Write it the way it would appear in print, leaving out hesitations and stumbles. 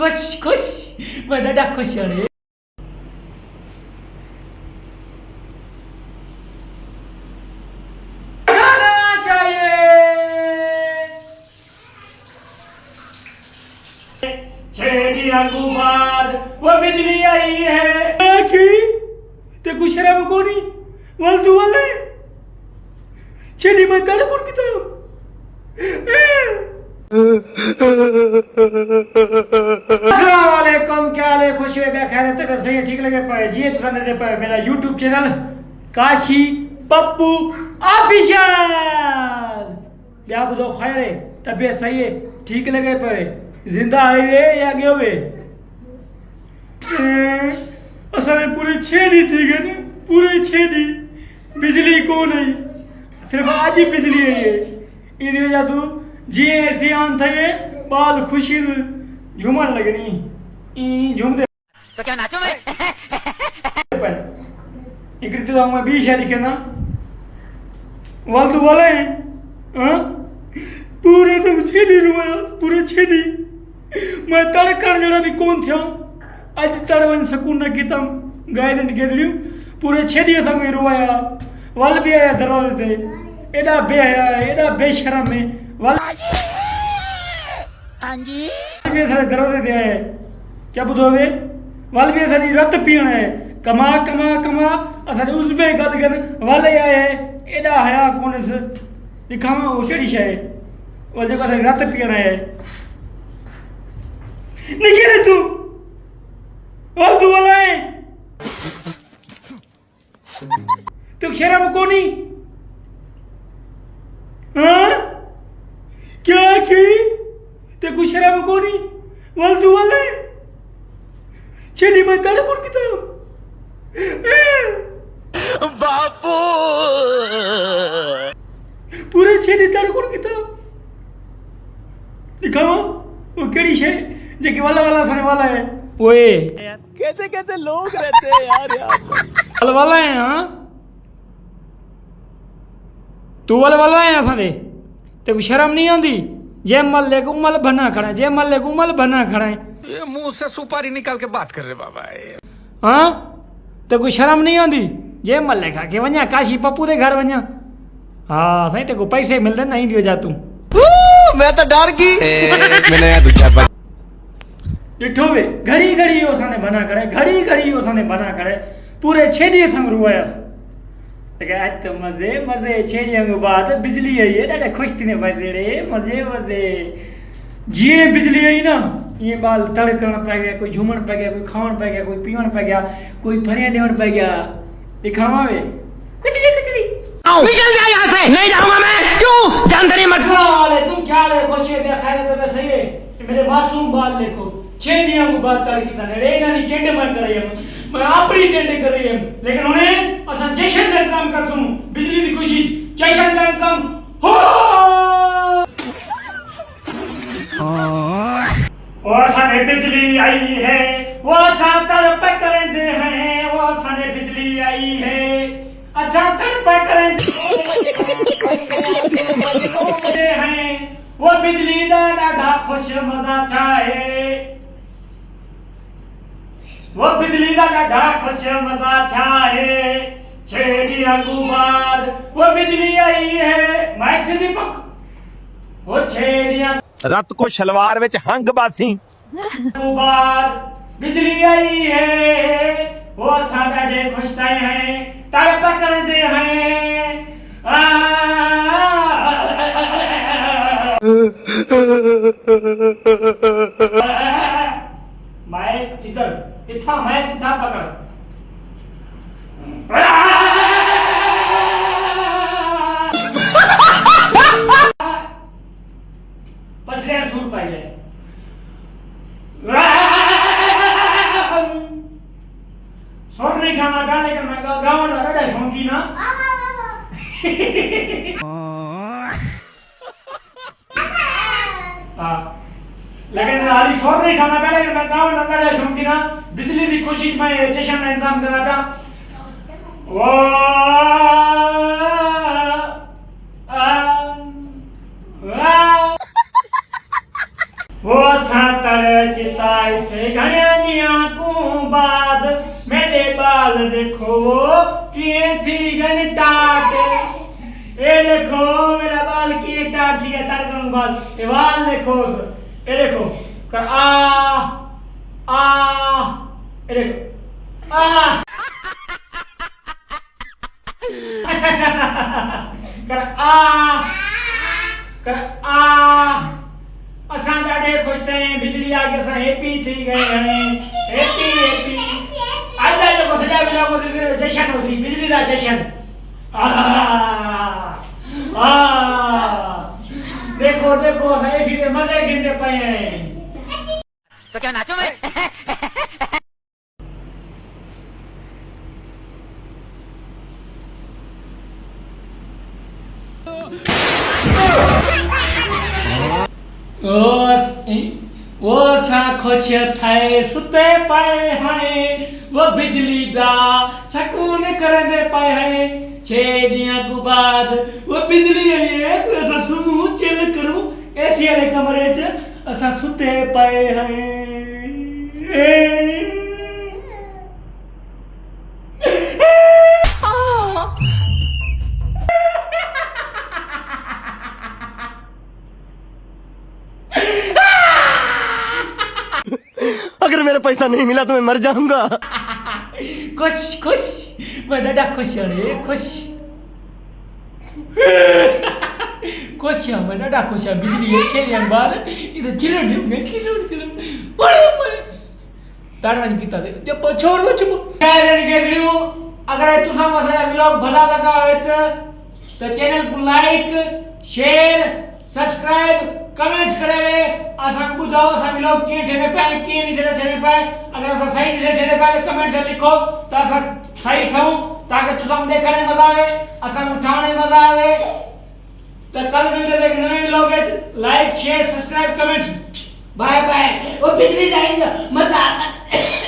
खुश मैं ॾाढा खुश हाणे बाद वो बिजली आई है की ते कुछ शर्म को नहीं वल तू वाले छेदी मैं तड़ कुड़ की तो अस्सलाम वालेकुम क्या हाल खुश हुए खैर तो सही ठीक लगे पाए जी तो ने दे पाए मेरा YouTube channel Kashi Pappu official क्या बुझो खैर है तबीयत सही है ठीक लगे पाए जिंदा है या गयो वे असल पूरे 6 दी थी गए पूरे 6 दी बिजली को नहीं सिर्फ आज ही बिजली आई है इन वजह तू जी ऐसी आन थे बाल खुशी झूमन लगनी ई झूम दे तो क्या नाचो मैं इकड़ी तो मैं 20 है लिखे ना वाल तू वाले हां पूरे तुम 6 दी रुआ पूरे 6 दी मैं तड़कण जड़ा भी कौन थियो आज तड़वन सकून न कितम गाय दंड गेदलियो पूरे 6 दी संग रुवाया वाल भी आया दरवाजे ते एडा बेहया एडा बेशरम है वाल हां जी भी सारे दरवाजे ते आए क्या बुधोवे वाल भी सारी रत पीण है कमा कमा कमा असां उसबे गल गन वाले आए एडा हया कोनस दिखावा वो केड़ी शय वाल जो असां रत पीण है निकले तू वाल तू वाला है तू शर्म कोनी हाँ क्या की ते कुछ शर्म कोनी वाल तू वाला है छेदी मैं तड़ कुड़ की तो बापू पूरे 6 दी तड़ कुड़ की तो दिखाओ वो केड़ी शे जे के वाला वाला सने वाला है ओए कैसे कैसे लोग रहते हैं यार वाला वाला है हां तू वाला वाला है असां दे ते को शर्म नहीं आंदी जे मल ले को मल बना खड़ा जे मल ले को मल बना खड़ा है ये मुंह से सुपारी निकाल के बात कर रहे बाबा हां ते को शर्म नहीं आंदी जे मल ले खा के वन्या काशी पप्पू दे घर वन्या हां सही ते को पैसे मिलदे नहीं दियो जा तू मैं तो डर गई मैंने दूसरा डिठो वे घड़ी घड़ी ओसाने बना खड़े घड़ी घड़ी ओसाने बना खड़े पूरे 6 दी संग रुवायस ते आज तो मजे मजे 6 दी के बाद बिजली आई है डाडे खुश थी ने पैसे रे मजे मजे जी बिजली आई ना ये बाल तड़कण पै गया कोई झूमण पै गया कोई खावण पै गया कोई पीवण पै गया कोई फणिया देवण पै गया दिखावा वे कुछ नहीं निकल जा यहाँ से नहीं जाऊंगा मैं क्यों जानते मत वाले तुम क्या ले खुशी है खैर तो सही है मेरे मासूम बाल देखो 6 दिनों के बाद तड़की था रे ना नी टेंडे मैं कर रही हूं मैं अपनी टेंडे कर रही हूं लेकिन उन्हें असा जश्न का इंतजाम कर सुन बिजली की खुशी जश्न का इंतजाम हो वो साने बिजली आई है वो सा तड़प करते हैं वो साने बिजली आई है अच्छा तड़प करते हैं वो बिजली दा डाढा खुश मजा थाए वो बिजली दा डाढा खुश मजा थाए 6 ॾींहं बाद वो बिजली आई है माइक से दीपक वो 6 ॾींहं रत को शलवार विच हंग बासी बाद बिजली आई है वो साडा डे खुश थे हैं तड़प करते हैं माइक इधर इथा माइक इथा पकड़ पसरे सूर पाई है सुर नहीं खाना गा लेकिन मैं गावन ॾाढा शौंकी ना हाँ लेकिन हाली शोर नहीं खाना पहले लेकिन मैं गावन ॾाढा शौंकी ना बिजली की खुशी में जश्न का इंतजाम करना था वो सातड़ किता इसे घणे ॾींहं को बाद मेरे बाल देखो किए थी गन टाट ए देखो मेरा बाल किए टाट थी गया तड़कन बाद ये बाल देखो ए देखो कर आ ए देखो कर आ असां ॾाढे ख़ुशि थिया बिजली आ गई असां हैप्पी थी गए हैं हैप्पी आज का जो सजा मिला वो जश्न होसी बिजली का जश्न देखो देखो असां एसी दे मजे गिनते पए हैं तो क्या नाचो मैं वो सा खुश थे सुते पाए हैं वो बिजली दा सकून करंदे पाए हैं 6 ॾींहं को बाद वो बिजली आई है असां सुम्हूं चिल करूं एसी वाले कमरे च असां सुते पाए अगर मेरा पैसा नहीं मिला तो मैं मर जाऊंगा खुश खुश मैं ॾाढा खुश आहियां खुश खुश आहियां मैं ॾाढा खुश आहियां बिजली 6 ॾींहं बाद इधर चिलड़ ताड़वानी किता दे जब छोड़ दो चुप अगर तुसा मसाला व्लॉग भला लगा हो तो चैनल को लाइक शेयर सब्सक्राइब कमेंट्स करे असां बुधाओ असां व्लॉग कीअं ठहे पाए कीअं नहीं ठहे पाए अगर असां सही से ठहे पाए तो कमेंट से लिखो तो असां सही ठहूं ताकि तुसा देखने में मजा आवे असां उठाने में मजा आवे तो कल मिलते हैं नए व्लॉग में like share subscribe comments bye bye वो बिजली जाएंगे मजा आता